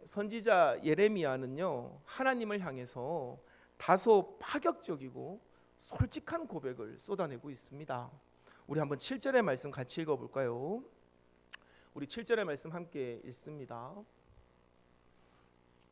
선지자 예레미야는요, 하나님을 향해서 다소 파격적이고 솔직한 고백을 쏟아내고 있습니다. 우리 한번 7절의 말씀 같이 읽어볼까요? 우리 7절의 말씀 함께 읽습니다.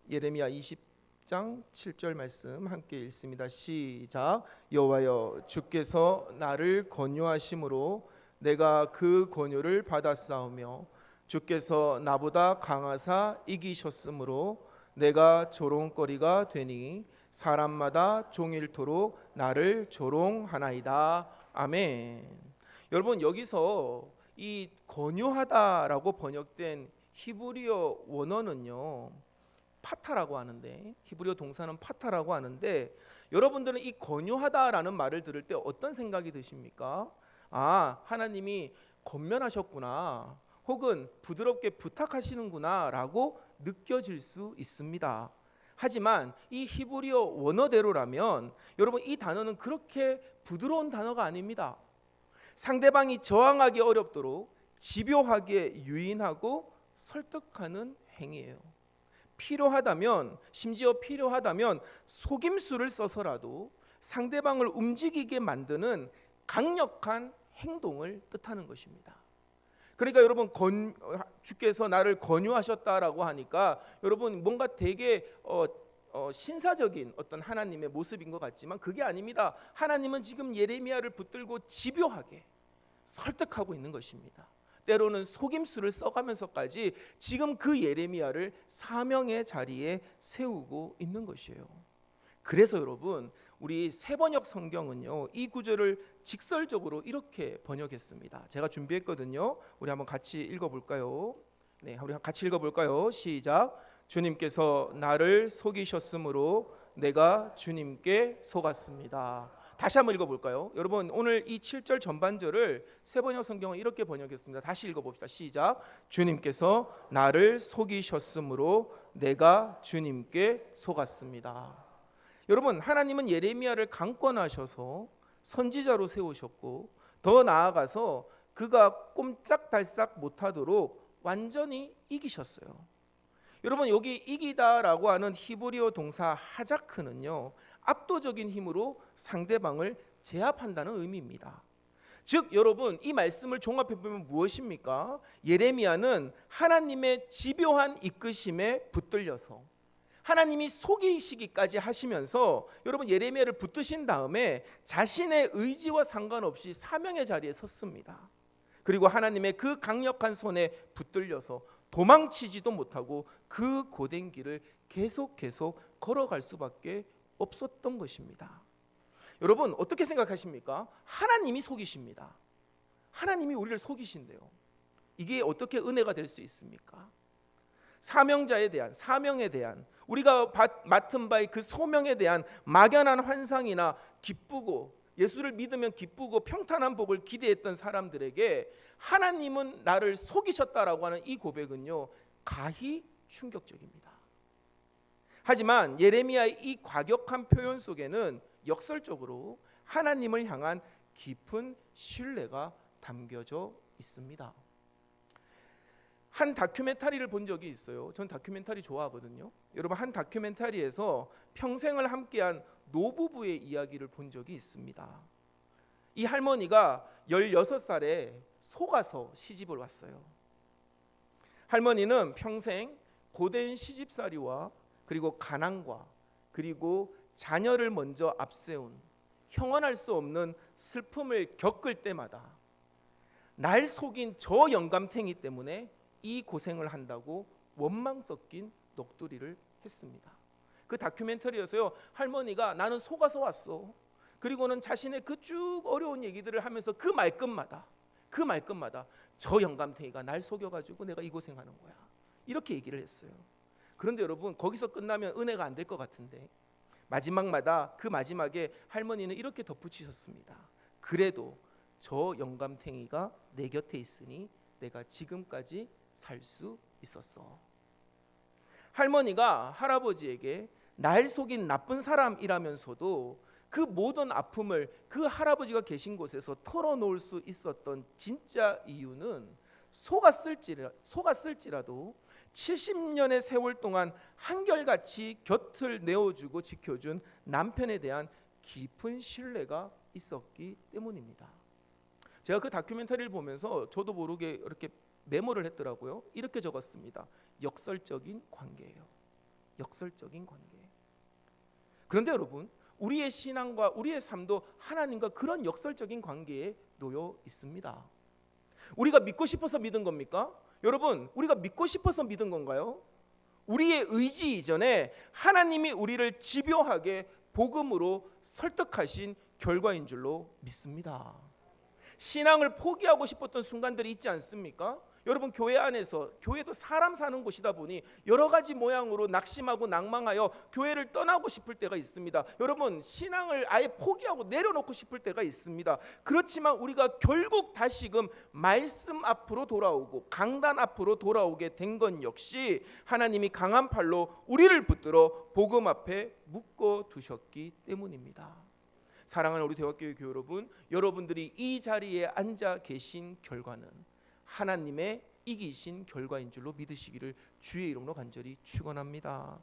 예레미야 20장 7절 말씀 함께 읽습니다. 시작. 여호와여, 주께서 나를 권유하심으로 내가 그 권유를 받았사오며 주께서 나보다 강하사 이기셨으므로 내가 조롱거리가 되니 사람마다 종일토록 나를 조롱하나이다. 아멘. 여러분, 여기서 이 권유하다라고 번역된 히브리어 원어는요, 파타라고 하는데, 히브리어 동사는 파타라고 하는데, 여러분들은 이 권유하다라는 말을 들을 때 어떤 생각이 드십니까? 아, 하나님이 권면하셨구나, 혹은 부드럽게 부탁하시는구나 라고 느껴질 수 있습니다. 하지만 이 히브리어 원어대로라면 여러분, 이 단어는 그렇게 부드러운 단어가 아닙니다. 상대방이 저항하기 어렵도록 집요하게 유인하고 설득하는 행위예요. 필요하다면, 심지어 필요하다면 속임수를 써서라도 상대방을 움직이게 만드는 강력한 행동을 뜻하는 것입니다. 그러니까 여러분, 주께서 나를 권유하셨다라고 하니까 여러분 뭔가 되게 신사적인 어떤 하나님의 모습인 것 같지만 그게 아닙니다. 하나님은 지금 예레미야를 붙들고 집요하게 설득하고 있는 것입니다. 때로는 속임수를 써가면서까지 지금 그 예레미야를 사명의 자리에 세우고 있는 것이에요. 그래서 여러분, 우리 세번역 성경은요, 이 구절을 직설적으로 이렇게 번역했습니다. 제가 준비했거든요. 우리 한번 같이 읽어볼까요? 네, 우리 같이 읽어볼까요? 시작. 주님께서 나를 속이셨으므로 내가 주님께 속았습니다. 다시 한번 읽어볼까요? 여러분, 오늘 이 7절 전반절을 세번역 성경은 이렇게 번역했습니다. 다시 읽어봅시다. 시작. 주님께서 나를 속이셨으므로 내가 주님께 속았습니다. 여러분, 하나님은 예레미야를 강권하셔서 선지자로 세우셨고, 더 나아가서 그가 꼼짝달싹 못하도록 완전히 이기셨어요. 여러분, 여기 이기다라고 하는 히브리어 동사 하자크는요, 압도적인 힘으로 상대방을 제압한다는 의미입니다. 즉 여러분, 이 말씀을 종합해 보면 무엇입니까? 예레미야는 하나님의 집요한 이끄심에 붙들려서 하나님이 속이시기까지 하시면서 여러분, 예레미야를 붙드신 다음에 자신의 의지와 상관없이 사명의 자리에 섰습니다. 그리고 하나님의 그 강력한 손에 붙들려서 도망치지도 못하고 그 고된 길을 계속 걸어갈 수밖에 없었던 것입니다. 여러분, 어떻게 생각하십니까? 하나님이 속이십니다. 하나님이 우리를 속이신대요. 이게 어떻게 은혜가 될 수 있습니까? 사명자에 대한, 사명에 대한, 우리가 맡은 바의 그 소명에 대한 막연한 환상이나 기쁘고 예수를 믿으면 기쁘고 평탄한 복을 기대했던 사람들에게 하나님은 나를 속이셨다라고 하는 이 고백은요, 가히 충격적입니다. 하지만 예레미야의 이 과격한 표현 속에는 역설적으로 하나님을 향한 깊은 신뢰가 담겨져 있습니다. 한 다큐멘터리를 본 적이 있어요. 전 다큐멘터리 좋아하거든요. 여러분, 한 다큐멘터리에서 평생을 함께한 노부부의 이야기를 본 적이 있습니다. 이 할머니가 16살에 속아서 시집을 왔어요. 할머니는 평생 고된 시집살이와 그리고 가난과 그리고 자녀를 먼저 앞세운 형언할 수 없는 슬픔을 겪을 때마다 날 속인 저 영감탱이 때문에 이 고생을 한다고 원망 섞인 넋두리를 했습니다. 그 다큐멘터리에서요, 할머니가 나는 속아서 왔어, 그리고는 자신의 그 쭉 어려운 얘기들을 하면서 그 말끝마다 저 영감탱이가 날 속여가지고 내가 이 고생하는 거야, 이렇게 얘기를 했어요. 그런데 여러분, 거기서 끝나면 은혜가 안 될 것 같은데 마지막마다 그 마지막에 할머니는 이렇게 덧붙이셨습니다. 그래도 저 영감탱이가 내 곁에 있으니 내가 지금까지 살 수 있었어. 할머니가 할아버지에게 날 속인 나쁜 사람이라면서도 그 모든 아픔을 그 할아버지가 계신 곳에서 털어놓을 수 있었던 진짜 이유는 속았을지라도 70년의 세월 동안 한결같이 곁을 내어주고 지켜준 남편에 대한 깊은 신뢰가 있었기 때문입니다. 제가 그 다큐멘터리를 보면서 저도 모르게 이렇게 메모를 했더라고요. 이렇게 적었습니다. 역설적인 관계예요. 역설적인 관계. 그런데 여러분, 우리의 신앙과 우리의 삶도 하나님과 그런 역설적인 관계에 놓여 있습니다. 우리가 믿고 싶어서 믿은 겁니까? 여러분, 우리가 믿고 싶어서 믿은 건가요? 우리의 의지 이전에 하나님이 우리를 집요하게 복음으로 설득하신 결과인 줄로 믿습니다. 신앙을 포기하고 싶었던 순간들이 있지 않습니까? 여러분, 교회 안에서, 교회도 사람 사는 곳이다 보니 여러 가지 모양으로 낙심하고 낭망하여 교회를 떠나고 싶을 때가 있습니다. 여러분, 신앙을 아예 포기하고 내려놓고 싶을 때가 있습니다. 그렇지만 우리가 결국 다시금 말씀 앞으로 돌아오고 강단 앞으로 돌아오게 된 건 역시 하나님이 강한 팔로 우리를 붙들어 복음 앞에 묶어 두셨기 때문입니다. 사랑하는 우리 대화교회 교회 여러분, 여러분들이 이 자리에 앉아 계신 결과는 하나님의 이기신 결과인 줄로 믿으시기를 주의 이름으로 간절히 축원합니다.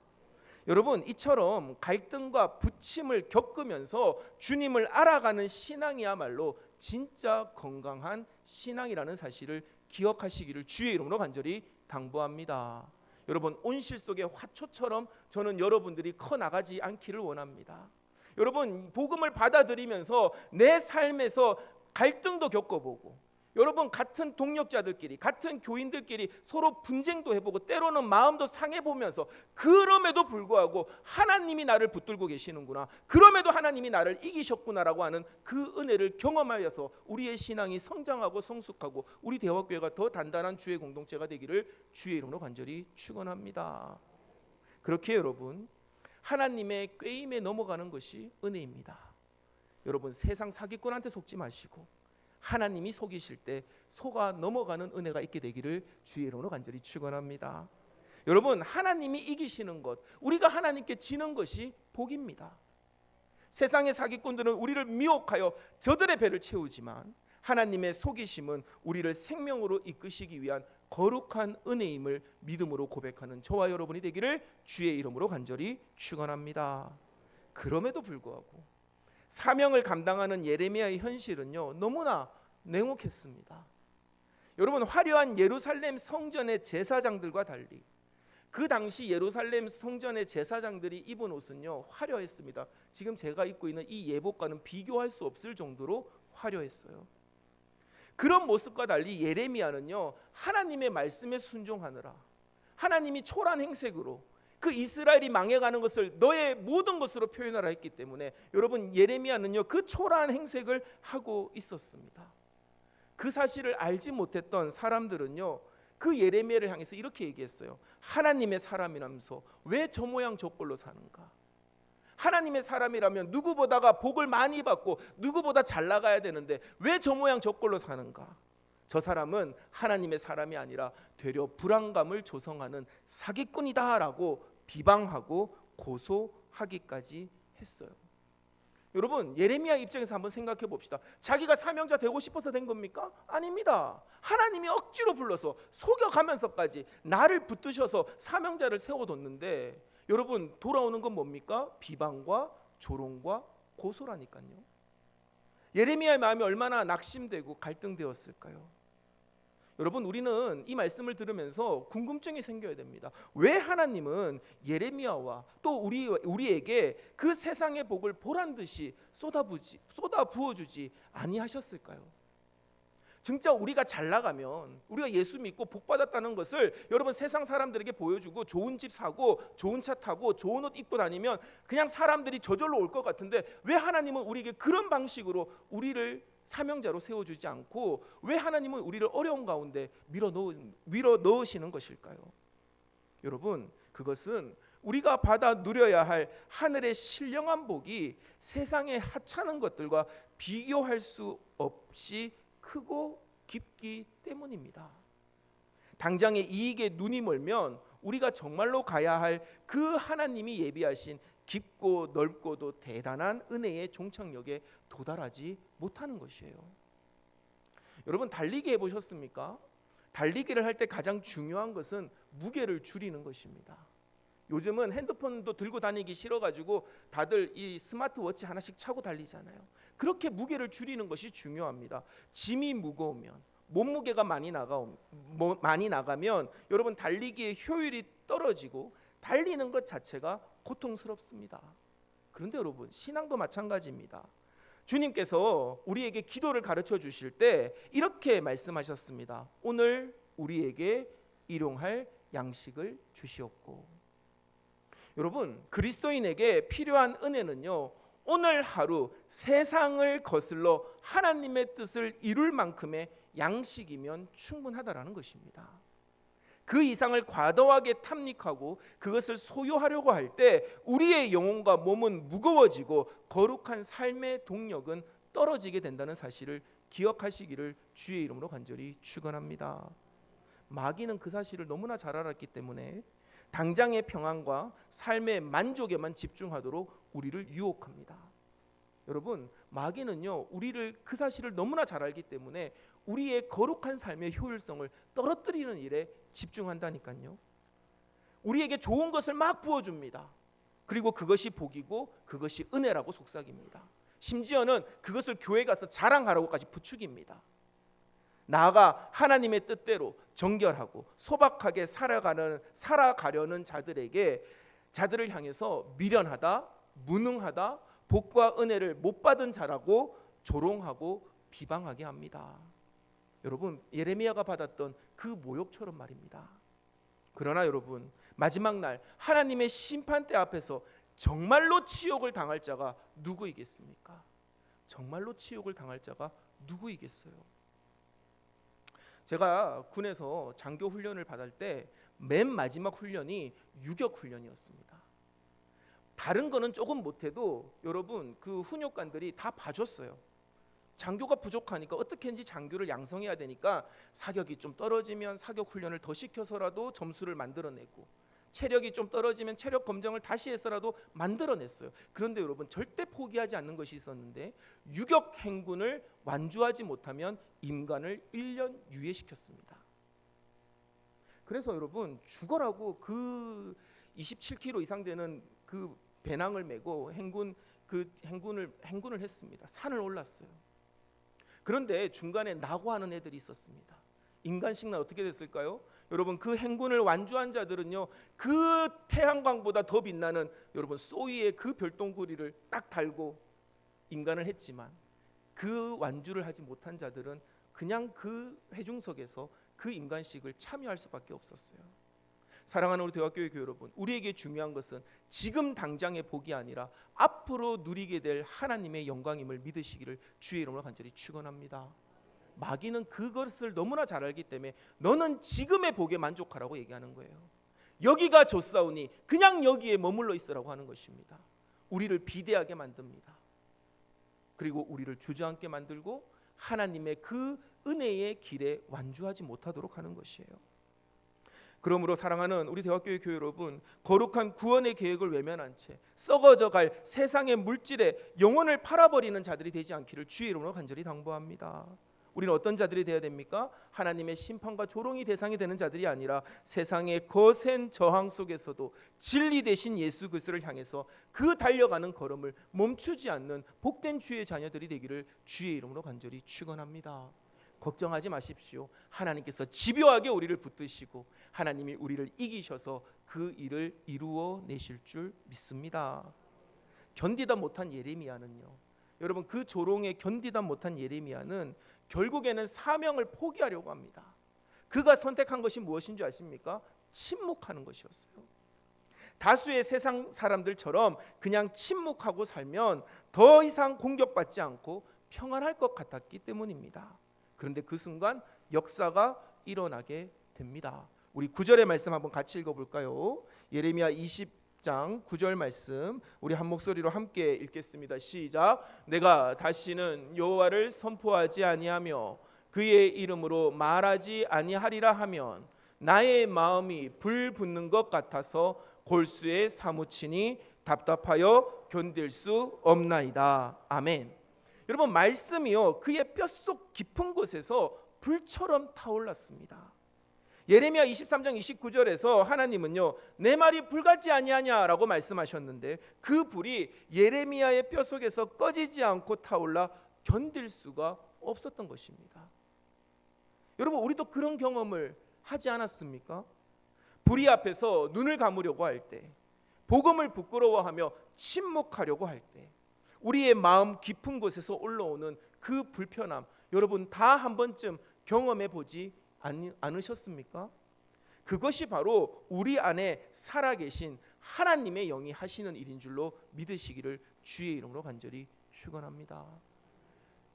여러분, 이처럼 갈등과 부침을 겪으면서 주님을 알아가는 신앙이야말로 진짜 건강한 신앙이라는 사실을 기억하시기를 주의 이름으로 간절히 당부합니다. 여러분, 온실 속의 화초처럼 저는 여러분들이 커 나가지 않기를 원합니다. 여러분, 복음을 받아들이면서 내 삶에서 갈등도 겪어보고, 여러분, 같은 동력자들끼리, 같은 교인들끼리 서로 분쟁도 해보고 때로는 마음도 상해보면서, 그럼에도 불구하고 하나님이 나를 붙들고 계시는구나, 그럼에도 하나님이 나를 이기셨구나라고 하는 그 은혜를 경험하여서 우리의 신앙이 성장하고 성숙하고 우리 대화교회가 더 단단한 주의 공동체가 되기를 주의 이름으로 간절히 축원합니다. 그렇게 여러분, 하나님의 꾀임에 넘어가는 것이 은혜입니다. 여러분, 세상 사기꾼한테 속지 마시고 하나님이 속이실 때 속아 넘어가는 은혜가 있게 되기를 주의 이름으로 간절히 축원합니다. 여러분, 하나님이 이기시는 것, 우리가 하나님께 지는 것이 복입니다. 세상의 사기꾼들은 우리를 미혹하여 저들의 배를 채우지만 하나님의 속이심은 우리를 생명으로 이끄시기 위한 거룩한 은혜임을 믿음으로 고백하는 저와 여러분이 되기를 주의 이름으로 간절히 축원합니다. 그럼에도 불구하고 사명을 감당하는 예레미야의 현실은요, 너무나 냉혹했습니다. 여러분, 화려한 예루살렘 성전의 제사장들과 달리 그 당시 예루살렘 성전의 제사장들이 입은 옷은요, 화려했습니다. 지금 제가 입고 있는 이 예복과는 비교할 수 없을 정도로 화려했어요. 그런 모습과 달리 예레미야는요, 하나님의 말씀에 순종하느라 하나님이 초라한 행색으로 그 이스라엘이 망해가는 것을 너의 모든 것으로 표현하라 했기 때문에 여러분, 예레미야는요, 그 초라한 행색을 하고 있었습니다. 그 사실을 알지 못했던 사람들은요, 그 예레미야를 향해서 이렇게 얘기했어요. 하나님의 사람이라면서 왜 저 모양 저 꼴로 사는가? 하나님의 사람이라면 누구보다가 복을 많이 받고 누구보다 잘 나가야 되는데 왜 저 모양 저 꼴로 사는가? 저 사람은 하나님의 사람이 아니라 되려 불안감을 조성하는 사기꾼이다라고 비방하고 고소하기까지 했어요. 여러분, 예레미야 입장에서 한번 생각해 봅시다. 자기가 사명자 되고 싶어서 된 겁니까? 아닙니다. 하나님이 억지로 불러서 속여가면서까지 나를 붙드셔서 사명자를 세워뒀는데 여러분, 돌아오는 건 뭡니까? 비방과 조롱과 고소라니까요. 예레미야의 마음이 얼마나 낙심되고 갈등되었을까요? 여러분, 우리는 이 말씀을 들으면서 궁금증이 생겨야 됩니다. 왜 하나님은 예레미야와 또 우리에게 그 세상의 복을 보란 듯이 쏟아 부어주지 아니하셨을까요? 진짜 우리가 잘 나가면, 우리가 예수 믿고 복 받았다는 것을 여러분 세상 사람들에게 보여주고 좋은 집 사고 좋은 차 타고 좋은 옷 입고 다니면 그냥 사람들이 저절로 올 것 같은데, 왜 하나님은 우리에게 그런 방식으로 우리를 사명자로 세워주지 않고 왜 하나님은 우리를 어려운 가운데 밀어 넣으시는 것일까요? 여러분, 그것은 우리가 받아 누려야 할 하늘의 신령한 복이 세상의 하찮은 것들과 비교할 수 없이 크고 깊기 때문입니다. 당장의 이익에 눈이 멀면 우리가 정말로 가야 할 그 하나님이 예비하신 깊고 넓고도 대단한 은혜의 종착역에 도달하지 못하는 것이에요. 여러분, 달리기 해보셨습니까? 달리기를 할 때 가장 중요한 것은 무게를 줄이는 것입니다. 요즘은 핸드폰도 들고 다니기 싫어가지고 다들 이 스마트워치 하나씩 차고 달리잖아요. 그렇게 무게를 줄이는 것이 중요합니다. 짐이 무거우면, 몸무게가 많이 나가면 여러분 달리기의 효율이 떨어지고 달리는 것 자체가 고통스럽습니다. 그런데 여러분 신앙도 마찬가지입니다. 주님께서 우리에게 기도를 가르쳐 주실 때 이렇게 말씀하셨습니다. 오늘 우리에게 일용할 양식을 주시옵고. 여러분 그리스도인에게 필요한 은혜는요, 오늘 하루 세상을 거슬러 하나님의 뜻을 이룰 만큼의 양식이면 충분하다라는 것입니다. 그 이상을 과도하게 탐닉하고 그것을 소유하려고 할 때 우리의 영혼과 몸은 무거워지고 거룩한 삶의 동력은 떨어지게 된다는 사실을 기억하시기를 주의 이름으로 간절히 축원합니다. 마귀는 그 사실을 너무나 잘 알았기 때문에 당장의 평안과 삶의 만족에만 집중하도록 우리를 유혹합니다. 여러분 마귀는요, 우리를 그 사실을 너무나 잘 알기 때문에 우리의 거룩한 삶의 효율성을 떨어뜨리는 일에 집중한다니까요. 우리에게 좋은 것을 막 부어줍니다. 그리고 그것이 복이고 그것이 은혜라고 속삭입니다. 심지어는 그것을 교회 가서 자랑하라고까지 부추깁니다. 나아가 하나님의 뜻대로 정결하고 소박하게 살아가려는 자들을 향해서 미련하다, 무능하다, 복과 은혜를 못 받은 자라고 조롱하고 비방하게 합니다. 여러분 예레미야가 받았던 그 모욕처럼 말입니다. 그러나 여러분 마지막 날 하나님의 심판대 앞에서 정말로 치욕을 당할 자가 누구이겠습니까? 정말로 치욕을 당할 자가 누구이겠어요? 제가 군에서 장교 훈련을 받을 때 맨 마지막 훈련이 유격 훈련이었습니다. 다른 거는 조금 못해도 여러분 그 훈육관들이 다 봐줬어요. 장교가 부족하니까 어떻게 했는지 장교를 양성해야 되니까 사격이 좀 떨어지면 사격 훈련을 더 시켜서라도 점수를 만들어내고, 체력이 좀 떨어지면 체력 검정을 다시 해서라도 만들어냈어요. 그런데 여러분 절대 포기하지 않는 것이 있었는데, 유격 행군을 완주하지 못하면 임관을 1년 유예시켰습니다. 그래서 여러분 죽어라고 그 27kg 이상 되는 그 배낭을 메고 행군을 했습니다. 산을 올랐어요. 그런데 중간에 낙오하는 애들이 있었습니다. 인간식날 어떻게 됐을까요? 여러분 그 행군을 완주한 자들은요, 그 태양광보다 더 빛나는 여러분 소위의 그 별똥구리를 딱 달고 인간을 했지만, 그 완주를 하지 못한 자들은 그냥 그 회중석에서 그 인간식을 참여할 수밖에 없었어요. 사랑하는 우리 대학교의 교회 여러분, 우리에게 중요한 것은 지금 당장의 복이 아니라 앞으로 누리게 될 하나님의 영광임을 믿으시기를 주의 이름으로 간절히 축원합니다. 마귀는 그것을 너무나 잘 알기 때문에 너는 지금의 복에 만족하라고 얘기하는 거예요. 여기가 좋사오니 그냥 여기에 머물러 있으라고 하는 것입니다. 우리를 비대하게 만듭니다. 그리고 우리를 주저앉게 만들고 하나님의 그 은혜의 길에 완주하지 못하도록 하는 것이에요. 그러므로 사랑하는 우리 대학교의 교회 여러분, 거룩한 구원의 계획을 외면한 채 썩어져갈 세상의 물질에 영혼을 팔아버리는 자들이 되지 않기를 주의 이름으로 간절히 당부합니다. 우리는 어떤 자들이 되어야 됩니까? 하나님의 심판과 조롱이 대상이 되는 자들이 아니라 세상의 거센 저항 속에서도 진리 되신 예수 그리스도를 향해서 그 달려가는 걸음을 멈추지 않는 복된 주의 자녀들이 되기를 주의 이름으로 간절히 축원합니다. 걱정하지 마십시오. 하나님께서 집요하게 우리를 붙드시고 하나님이 우리를 이기셔서 그 일을 이루어 내실 줄 믿습니다. 견디다 못한 예레미야는요, 여러분 그 조롱에 견디다 못한 예레미야는 결국에는 사명을 포기하려고 합니다. 그가 선택한 것이 무엇인 줄 아십니까? 침묵하는 것이었어요. 다수의 세상 사람들처럼 그냥 침묵하고 살면 더 이상 공격받지 않고 평안할 것 같았기 때문입니다. 그런데 그 순간 역사가 일어나게 됩니다. 우리 9절의 말씀 한번 같이 읽어볼까요? 예레미야 20장 9절 말씀 우리 한 목소리로 함께 읽겠습니다. 시작. 내가 다시는 여호와를 선포하지 아니하며 그의 이름으로 말하지 아니하리라 하면 나의 마음이 불 붙는 것 같아서 골수에 사무치니 답답하여 견딜 수 없나이다. 아멘. 여러분 말씀이요, 그의 뼛속 깊은 곳에서 불처럼 타올랐습니다. 예레미야 23장 29절에서 하나님은요, 내 말이 불같지 아니하냐라고 말씀하셨는데 그 불이 예레미야의 뼛속에서 꺼지지 않고 타올라 견딜 수가 없었던 것입니다. 여러분, 우리도 그런 경험을 하지 않았습니까? 불의 앞에서 눈을 감으려고 할 때, 복음을 부끄러워하며 침묵하려고 할 때, 우리의 마음 깊은 곳에서 올라오는 그 불편함, 여러분 다 한 번쯤 경험해 보지 않으셨습니까? 그것이 바로 우리 안에 살아계신 하나님의 영이 하시는 일인 줄로 믿으시기를 주의 이름으로 간절히 축원합니다.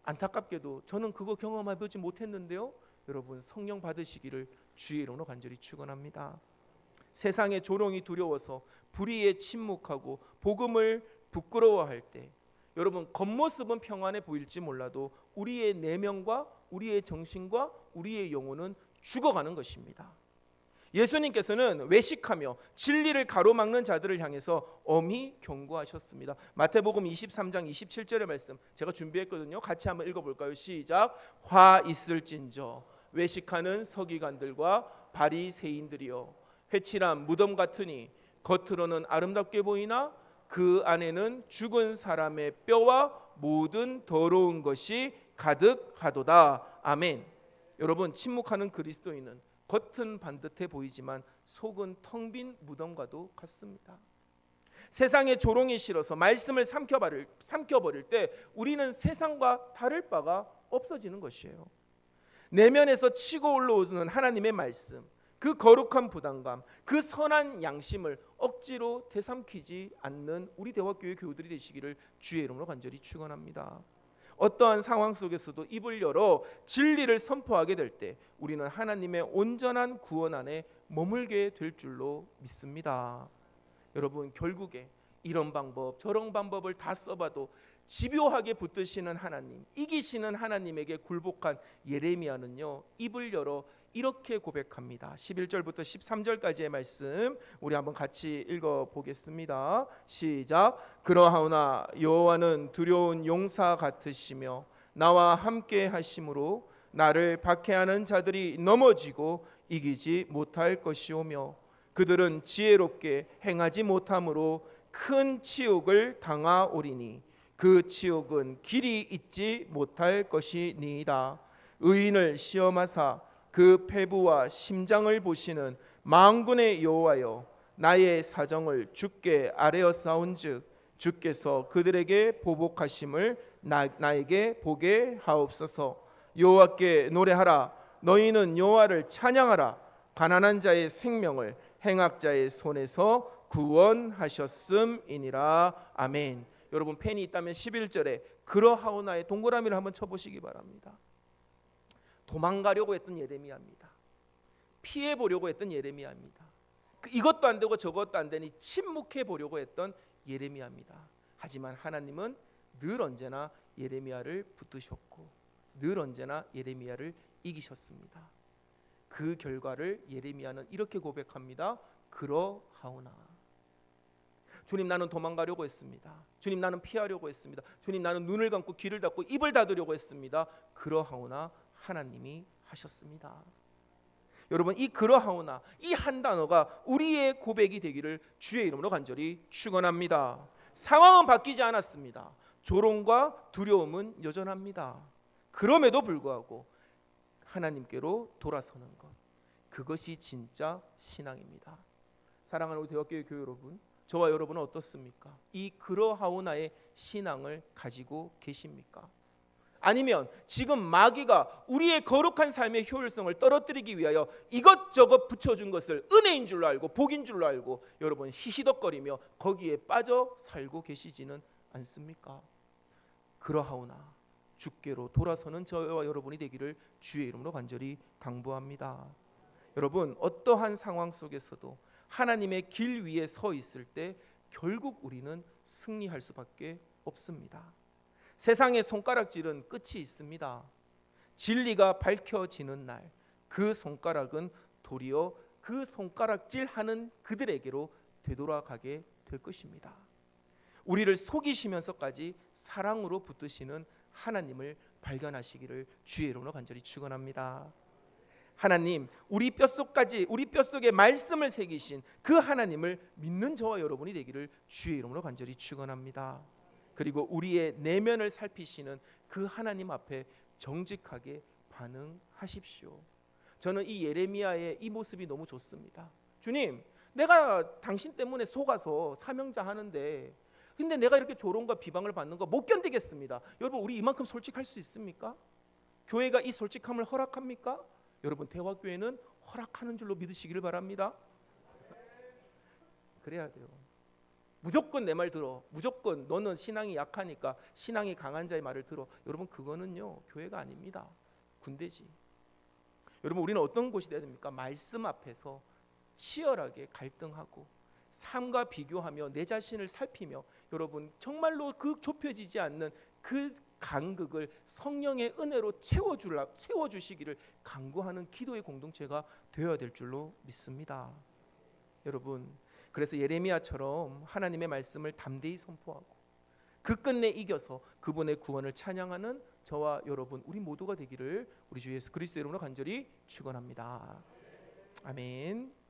안타깝게도 저는 그거 경험해 보지 못했는데요, 여러분 성령 받으시기를 주의 이름으로 간절히 축원합니다. 세상의 조롱이 두려워서 불의에 침묵하고 복음을 부끄러워할 때, 여러분 겉모습은 평안해 보일지 몰라도 우리의 내면과 우리의 정신과 우리의 영혼은 죽어가는 것입니다. 예수님께서는 외식하며 진리를 가로막는 자들을 향해서 엄히 경고하셨습니다. 마태복음 23장 27절의 말씀 제가 준비했거든요. 같이 한번 읽어볼까요? 시작. 화 있을진저 외식하는 서기관들과 바리새인들이여, 회칠한 무덤 같으니 겉으로는 아름답게 보이나 그 안에는 죽은 사람의 뼈와 모든 더러운 것이 가득하도다. 아멘. 여러분, 침묵하는 그리스도인은 겉은 반듯해 보이지만 속은 텅 빈 무덤과도 같습니다. 세상의 조롱이 싫어서 말씀을 삼켜버릴 때 우리는 세상과 다를 바가 없어지는 것이에요. 내면에서 치고 올라오는 하나님의 말씀, 그 거룩한 부담감, 그 선한 양심을 억지로 되삼키지 않는 우리 대화교회 교우들이 되시기를 주의 이름으로 간절히 축원합니다. 어떠한 상황 속에서도 입을 열어 진리를 선포하게 될 때 우리는 하나님의 온전한 구원 안에 머물게 될 줄로 믿습니다. 여러분, 결국에 이런 방법 저런 방법을 다 써봐도 집요하게 붙드시는 하나님, 이기시는 하나님에게 굴복한 예레미야는요, 입을 열어 이렇게 고백합니다. 11절부터 13절까지의 말씀 우리 한번 같이 읽어보겠습니다. 시작. 그러하오나 여호와는 두려운 용사 같으시며 나와 함께 하심으로 나를 박해하는 자들이 넘어지고 이기지 못할 것이오며 그들은 지혜롭게 행하지 못함으로 큰 치욕을 당하오리니 그 치욕은 길이 잊지 못할 것이니이다. 의인을 시험하사 그 폐부와 심장을 보시는 만군의 여호와여, 나의 사정을 주께 아뢰었사온즉 주께서 그들에게 보복하심을 나에게 보게 하옵소서. 여호와께 노래하라. 너희는 여호와를 찬양하라. 가난한 자의 생명을 행악자의 손에서 구원하셨음이니라. 아멘. 여러분, 펜이 있다면 11절에 그러하오나의 동그라미를 한번 쳐보시기 바랍니다. 도망가려고 했던 예레미야입니다. 피해 보려고 했던 예레미야입니다. 이것도 안 되고 저것도 안 되니 침묵해 보려고 했던 예레미야입니다. 하지만 하나님은 늘 언제나 예레미야를 붙드셨고 늘 언제나 예레미야를 이기셨습니다. 그 결과를 예레미야는 이렇게 고백합니다. 그러하오나. 주님, 나는 도망가려고 했습니다. 주님, 나는 피하려고 했습니다. 주님, 나는 눈을 감고 귀를 닫고 입을 닫으려고 했습니다. 그러하오나 하나님이 하셨습니다. 여러분, 이 그러하오나 이 한 단어가 우리의 고백이 되기를 주의 이름으로 간절히 축원합니다. 상황은 바뀌지 않았습니다. 조롱과 두려움은 여전합니다. 그럼에도 불구하고 하나님께로 돌아서는 것, 그것이 진짜 신앙입니다. 사랑하는 우리 대학교회 교회 여러분, 저와 여러분은 어떻습니까? 이 그러하오나의 신앙을 가지고 계십니까? 아니면 지금 마귀가 우리의 거룩한 삶의 효율성을 떨어뜨리기 위하여 이것저것 붙여준 것을 은혜인 줄로 알고 복인 줄로 알고 여러분 히히덕거리며 거기에 빠져 살고 계시지는 않습니까? 그러하오나 주께로 돌아서는 저와 여러분이 되기를 주의 이름으로 간절히 당부합니다. 여러분, 어떠한 상황 속에서도 하나님의 길 위에 서 있을 때 결국 우리는 승리할 수밖에 없습니다. 세상의 손가락질은 끝이 있습니다. 진리가 밝혀지는 날, 그 손가락은 도리어 그 손가락질하는 그들에게로 되돌아가게 될 것입니다. 우리를 속이시면서까지 사랑으로 붙드시는 하나님을 발견하시기를 주의 이름으로 간절히 축원합니다. 하나님, 우리 뼛속에 말씀을 새기신 그 하나님을 믿는 저와 여러분이 되기를 주의 이름으로 간절히 축원합니다. 그리고 우리의 내면을 살피시는 그 하나님 앞에 정직하게 반응하십시오. 저는 이 예레미야의 이 모습이 너무 좋습니다. 주님, 내가 당신 때문에 속아서 사명자 하는데 근데 내가 이렇게 조롱과 비방을 받는 거 못 견디겠습니다. 여러분, 우리 이만큼 솔직할 수 있습니까? 교회가 이 솔직함을 허락합니까? 여러분, 대화교회는 허락하는 줄로 믿으시기를 바랍니다. 그래야 돼요. 무조건 내 말 들어. 무조건 너는 신앙이 약하니까 신앙이 강한 자의 말을 들어. 여러분, 그거는요 교회가 아닙니다. 군대지. 여러분, 우리는 어떤 곳이 돼야 됩니까? 말씀 앞에서 치열하게 갈등하고 삶과 비교하며 내 자신을 살피며, 여러분 정말로 그 좁혀지지 않는 그 간극을 성령의 은혜로 채워주시기를 간구하는 기도의 공동체가 되어야 될 줄로 믿습니다. 여러분, 그래서 예레미야처럼 하나님의 말씀을 담대히 선포하고 그 끝내 이겨서 그분의 구원을 찬양하는 저와 여러분, 우리 모두가 되기를 우리 주 예수 그리스도 이름으로 간절히 축원합니다. 아멘.